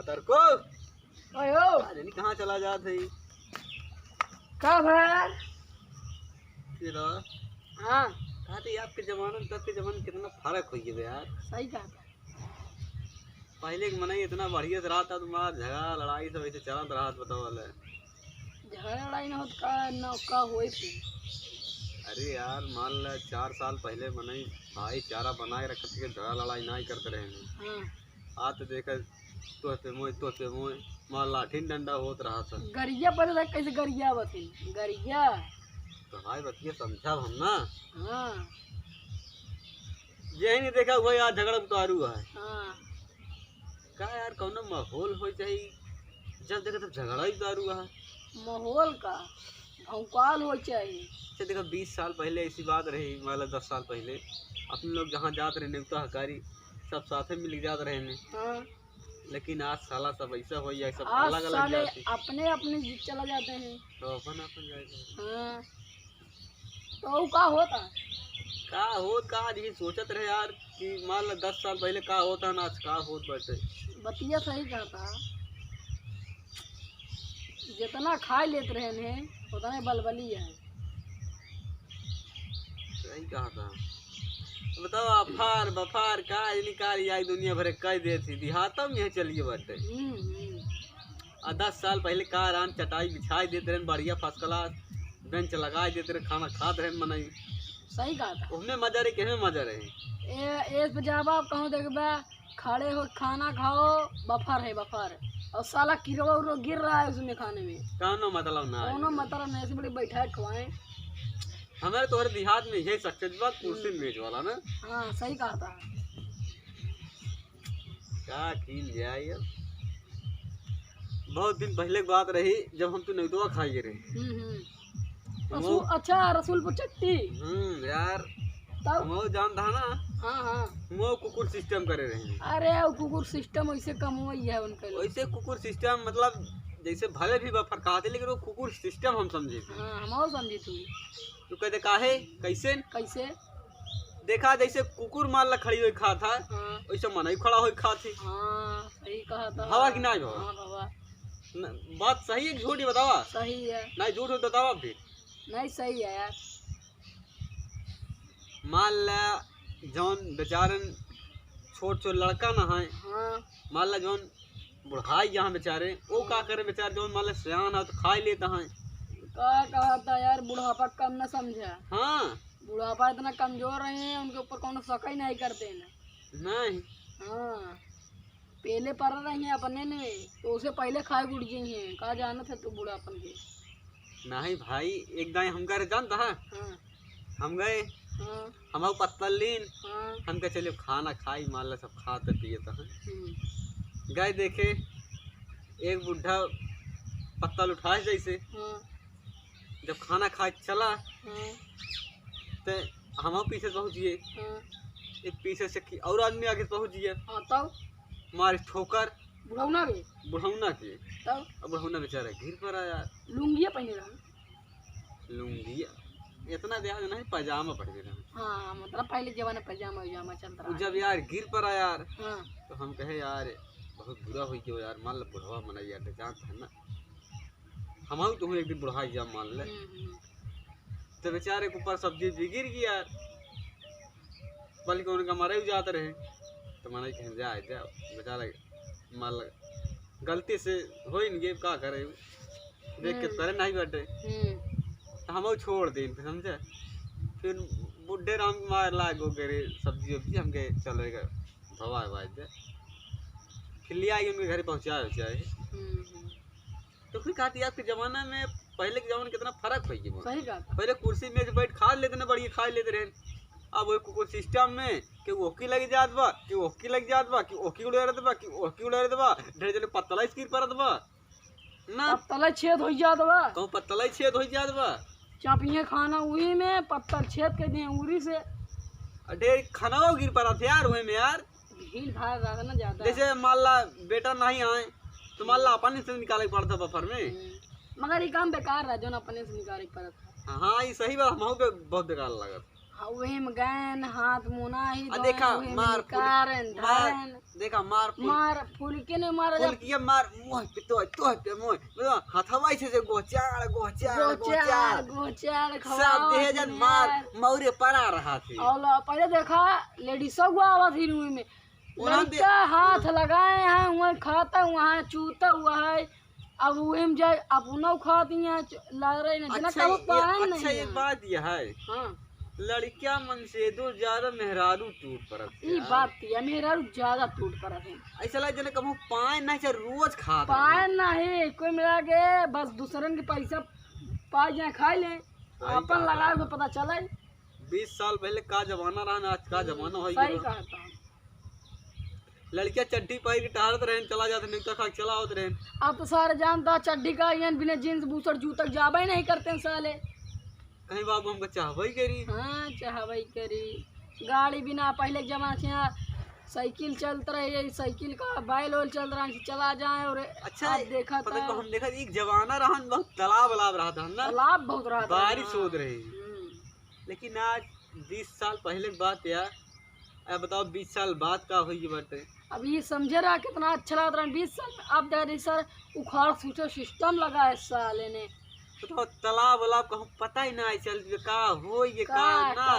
पतर को ओयो अरे नहीं कहाँ चला जात है का भर फिर हाँ कहा थे आपके जमाने में तब के जमाने में कितना फर्क हो गया यार। सही कहा था। पहले के मनाई इतना बढ़िया से रहा था, तुम्हारा झगड़ा लड़ाई सब ऐसे चलत रहा बताओ वाला। झगड़ा लड़ाई न होत का न का होई थी। अरे यार मान ला 4 साल पहले मनाई भाईचारा बनाए रखते के झगड़ा लड़ाई नहीं करते रहे। हाँ आज तो देखा तो पे मोय मार लाठी डंडा होत रहा था। गरिया पर था कैसे गरिया बती गरिया। तो भाई बतिया समझा हम ना। हाँ यही नहीं देखा वही आज झगड़ा उतारू है। हाँ का यार कौन माहौल हो चाहिए जब देखा तब झगड़ा ही उतारू है। माहौल का भौकाल हो चाहिए। अच्छा देखा 20 साल पहले ऐसी बात रही, मतलब 10 साल पहले अपने लोग जहाँ जाते रहे नेवता हकारी सब साथे मिल जाते रहे ने। हाँ लेकिन आज साला सब ऐसा हो जाए, सब आज अलग अलग साले जाते अपने अपने चला जाते हैं। तो अपन जाएगा हाँ तो का होता का होत का आज ये सोचत रहे यार कि मान ला 10 साल पहले का होता ना आज का होत बैठे। बतिया सही कहा था। जितना खा लेते रहे ने उतना बलबली है। सही कहा था। तो बताओ अफार बफार का निकाल आई दुनिया भरे कह देती देहातों में चलिए बैठे। और 10 साल पहले का रान चटाई बिछाई देते रहे बढ़िया फर्स्ट क्लास बेंच लगा देते रहे खाना खाते रहे मनाई। सही कहा था। उसमें मजा रहे किसमें मजा रहे। ए पे जब आप कहूँ देखबा खड़े हो खाना खाओ बफर है बफर और साला किरवा उरो गिर रहा है उसमें खाने में कानो मतलब ना कोनो मतलब नहीं। ऐसे बड़ी बैठा खवाएं। हमारे तो हर देहात में यही सक्सेस बात कुर्सी मेज वाला ना। हाँ सही कहा था। क्या खील जाए यार। बहुत दिन पहले की बात रही जब हम तो नैतवा खाई रहे। अच्छा रसूलपुर चट्टी यार तब वो जान था ना। हाँ हाँ वो कुकुर सिस्टम करे रहे। अरे वो कुकुर सिस्टम ऐसे कम हुई है उनके लिए। वैसे कुकुर सिस्टम मतलब जैसे भले भी बफर कहते लेकिन वो कुकुर सिस्टम हम समझे थे। हाँ हम समझी तू तो कहते काहे कैसे कैसे देखा जैसे कुकुर मान ला खड़ी हुई खा था हाँ वैसे मन ही खड़ा हुई खा थी। हाँ सही कहा था। हवा कि नहीं भावा। हाँ बाबा बात सही है कि झूठी बतावा। सही है। नहीं झूठ हो बतावा फिर। नहीं सही है यार। मान ला जौन बेचारन छोट छोट लड़का ना है हाँ मान ला जौन बुढ़ाई यहाँ बेचारे वो का करे बेचारे जौन मान ला सियान है तो खा ही लेता है। क्या कहा था यार बुढ़ापा कम न समझा। हाँ बुढ़ापा इतना कमजोर रहे हैं उनके ऊपर कौन शक ही नहीं करते हैं। नहीं हाँ पहले पड़ रही हैं अपने ने तो उसे पहले खाए गुड़ गई हैं। कहा जाना था तू बुढ़ापन के। नहीं भाई एक दाएं हम गए जानता है। हाँ हम गए हाँ हम पत्तल लीन हाँ हम कहे चलिए खाना खाई मान ला सब खाते पिए तो गए देखे एक बुढ़ा पत्तल उठाए जैसे हाँ जब खाना खाए चला हाँ तो हम पीछे पहुँचिए हाँ एक पीछे से और आदमी आगे पहुँचिए हाँ तब मारे ठोकर बुढ़ौना के बुढ़ौना के। तब अब बुढ़ौना बेचारा गिर पड़ा यार। लुंगिया पहने रहा। लुंगी इतना ध्यान नहीं पैजामा पहने रहा। हाँ मतलब पहले जमाने पैजामा उजामा चलता रहा। जब यार गिर पड़ा यार हाँ तो हम कहे यार बहुत बुरा हुई क्यों यार मान लो बुढ़वा मना यार जानता है ना हम तो एक दिन बुढ़ा जा मान ले तो बेचारे के ऊपर सब्जी भी गिर गया यार बल्कि उनका मारे भी जाते रहे तो मना कहीं जाए जाओ बेचारा मान ल गलती से हो ही नहीं क्या करे देख के तरह नहीं बैठे तो हम छोड़ दें फिर समझे। फिर बुढ़े राम मार लागो करे सब्जी वब्जी हम गए चल रहे धवा दे फिर ले आएगी उनके घर पहुँचाए। तो फिर कहती है आपके ज़माना में पहले के ज़माने में कितना फर्क हो गया। सही कहा। पहले कुर्सी में बैठ खा लेते ना बढ़िया खा लेते रहे। अब वो कुकुर सिस्टम में कि ओकी लग जात बा कि ओकी लग जात बा कि ओकी उड़ा रहे बा कि ओकी उड़ा रहे बा ढेर जने पत्तला स्कीर परत बा ना पत्तल छेद हो जात बा कहूँ पत्तला छेद हो जात बा चापिए खाना उही में पत्थर छेद कर दिए उरी से ढेर खाना गिर पड़ा था यार वही में यार भीड़ भाड़ रहा ना ज्यादा। जैसे मान ला बेटा नहीं आए तो मान ला अपन से निकाले पड़ता बफर में। मगर ये काम बेकार रहा जो अपने से निकाले पड़ा था। हाँ ये सही बात हम पे बहुत बेकार लगा। हवेम गैन हाथ मुना ही आ देखा मार कारन धारन देखा मार मार फूल के ने मार फूल किया मार मोह पे तो पे मोह मतलब हथवाई से गोचार गोचार गोचार गोचार सब देह जन मार मौरे पड़ा रहा थी और पहले देखा लेडीज सब आवत ही रूम में लड़का हाथ लगाए हैं वहाँ खाता वहाँ चूता हुआ है अब वही जाए अपना खाती हैं लग रही ना अच्छा नहीं एक बात यह है हाँ लड़किया मन से दो ज्यादा मेहरारू टूट पड़त ये बात है मेरा ज्यादा टूट पड़ा है ऐसा लगे जने कहूं पाए नहीं चाहे रोज खा पाए नहीं कोई मिला के बस दूसरन के पैसा पाए जाए खा ले अपन लगाए तो पता चले 20 साल पहले का जमाना रहा ना आज का जमाना हो सही कहता लड़कियां चड्डी पाई के टहलत रहे चला जाते नहीं तो खा चला होते रहे अब तो सारे जानता चड्डी का ये बिना जींस बूसर जूता जाबा ही नहीं करते साले कहीं बाबू हमको चाहबई करी हाँ चाहबई करी गाड़ी बिना पहले के जमाने से यहाँ साइकिल चलते रहे साइकिल का बैल वोल चल रहा है चला जाए और अच्छा देखा पता को हम देखा एक जमाना रहा बहुत तालाब रहा था ना तालाब बहुत रहा था बारिश होत रही लेकिन आज 20 साल पहले की बात यार अब बताओ 20 साल बाद का हुई बाटे अब ये समझे रहा कितना अच्छा लग रहा है 20 साल में अब देख रही सर उखाड़ सूचो सिस्टम लगा है साले ने तो तालाब वालाब कहूँ पता ही ना चल का हो ये का ना